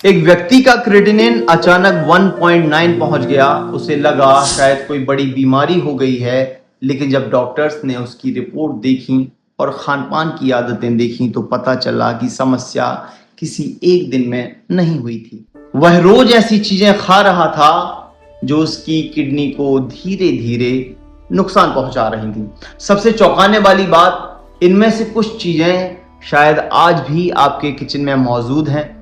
एक व्यक्ति का क्रेटिनिन अचानक 1.9 पहुंच गया। उसे लगा शायद कोई बड़ी बीमारी हो गई है, लेकिन जब डॉक्टर्स ने उसकी रिपोर्ट देखी और खानपान की आदतें देखी तो पता चला कि समस्या किसी एक दिन में नहीं हुई थी। वह रोज ऐसी चीजें खा रहा था जो उसकी किडनी को धीरे धीरे नुकसान पहुंचा रही थी। सबसे चौंकाने वाली बात, इनमें से कुछ चीजें शायद आज भी आपके किचन में मौजूद हैं।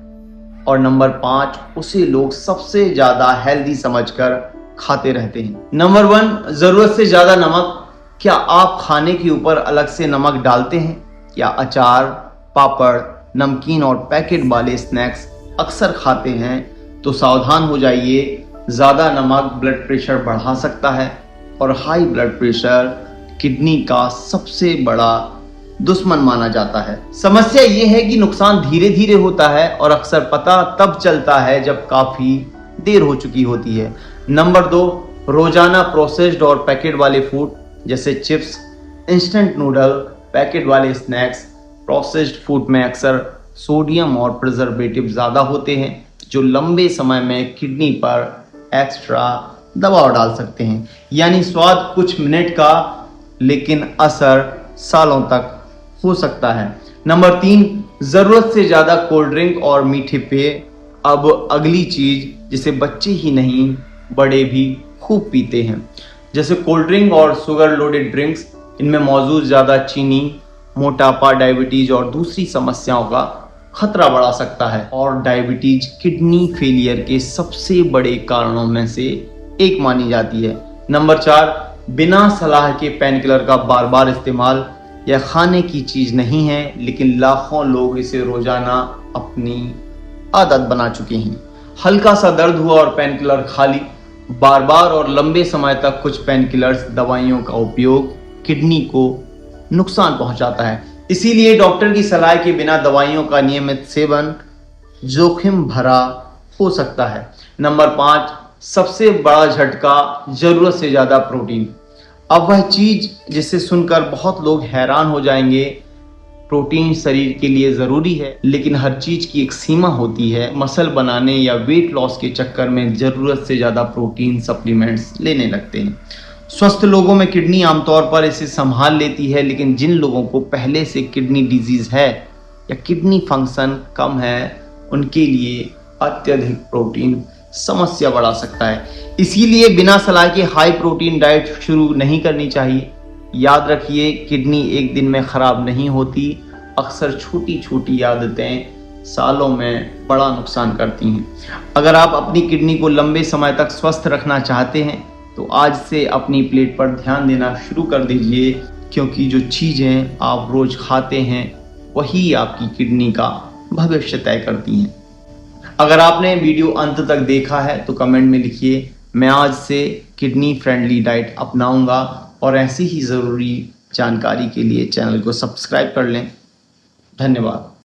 और नंबर 5, उसे लोग सबसे ज्यादा हेल्दी समझकर खाते रहते हैं। नंबर 1, जरूरत से ज्यादा नमक। क्या आप खाने के ऊपर अलग से नमक डालते हैं? या अचार, पापड़, नमकीन और पैकेट वाले स्नैक्स अक्सर खाते हैं? तो सावधान हो जाइए, ज्यादा नमक ब्लड प्रेशर बढ़ा सकता है और हाई ब्लड प्रेशर किडनी का सबसे बड़ा दुश्मन माना जाता है। समस्या यह है कि नुकसान धीरे धीरे होता है और अक्सर पता तब चलता है जब काफी देर हो चुकी होती है। नंबर 2, रोजाना प्रोसेस्ड और पैकेट वाले फूड जैसे चिप्स, इंस्टेंट नूडल, पैकेट वाले स्नैक्स। प्रोसेस्ड फूड में अक्सर सोडियम और प्रिजर्वेटिव ज्यादा होते हैं जो लंबे समय में किडनी पर एक्स्ट्रा दबाव डाल सकते हैं। यानी स्वाद कुछ मिनट का, लेकिन असर सालों तक हो सकता है। नंबर 3, जरूरत से ज्यादा कोल्ड ड्रिंक और मीठे पेय। अब अगली चीज जिसे बच्चे ही नहीं बड़े भी खूब पीते हैं, जैसे कोल्ड ड्रिंक और शुगर लोडेड ड्रिंक्स। इनमें मौजूद ज्यादा चीनी मोटापा, डायबिटीज और दूसरी समस्याओं का खतरा बढ़ा सकता है। और डायबिटीज किडनी फेलियर के सबसे बड़े कारणों में से एक मानी जाती है। नंबर 4, बिना सलाह के पेनकिलर का बार बार इस्तेमाल। यह खाने की चीज नहीं है, लेकिन लाखों लोग इसे रोजाना अपनी आदत बना चुके हैं। हल्का सा दर्द हुआ और पेनकिलर खा ली। बार बार और लंबे समय तक कुछ पेनकिलर्स दवाइयों का उपयोग किडनी को नुकसान पहुंचाता है। इसीलिए डॉक्टर की सलाह के बिना दवाइयों का नियमित सेवन जोखिम भरा हो सकता है। नंबर 5, सबसे बड़ा झटका, जरूरत से ज्यादा प्रोटीन। अब वह चीज जिसे सुनकर बहुत लोग हैरान हो जाएंगे। प्रोटीन शरीर के लिए जरूरी है, लेकिन हर चीज की एक सीमा होती है। मसल बनाने या वेट लॉस के चक्कर में जरूरत से ज्यादा प्रोटीन सप्लीमेंट्स लेने लगते हैं। स्वस्थ लोगों में किडनी आमतौर पर इसे संभाल लेती है, लेकिन जिन लोगों को पहले से किडनी डिजीज है या किडनी फंक्शन कम है, उनके लिए अत्यधिक प्रोटीन समस्या बढ़ा सकता है। इसीलिए बिना सलाह के हाई प्रोटीन डाइट शुरू नहीं करनी चाहिए। याद रखिए, किडनी एक दिन में खराब नहीं होती। अक्सर छोटी छोटी आदतें सालों में बड़ा नुकसान करती हैं। अगर आप अपनी किडनी को लंबे समय तक स्वस्थ रखना चाहते हैं तो आज से अपनी प्लेट पर ध्यान देना शुरू कर दीजिए, क्योंकि जो चीजें आप रोज खाते हैं वही आपकी किडनी का भविष्य तय करती हैं। अगर आपने वीडियो अंत तक देखा है तो कमेंट में लिखिए, मैं आज से किडनी फ्रेंडली डाइट अपनाऊंगा। और ऐसी ही ज़रूरी जानकारी के लिए चैनल को सब्सक्राइब कर लें। धन्यवाद।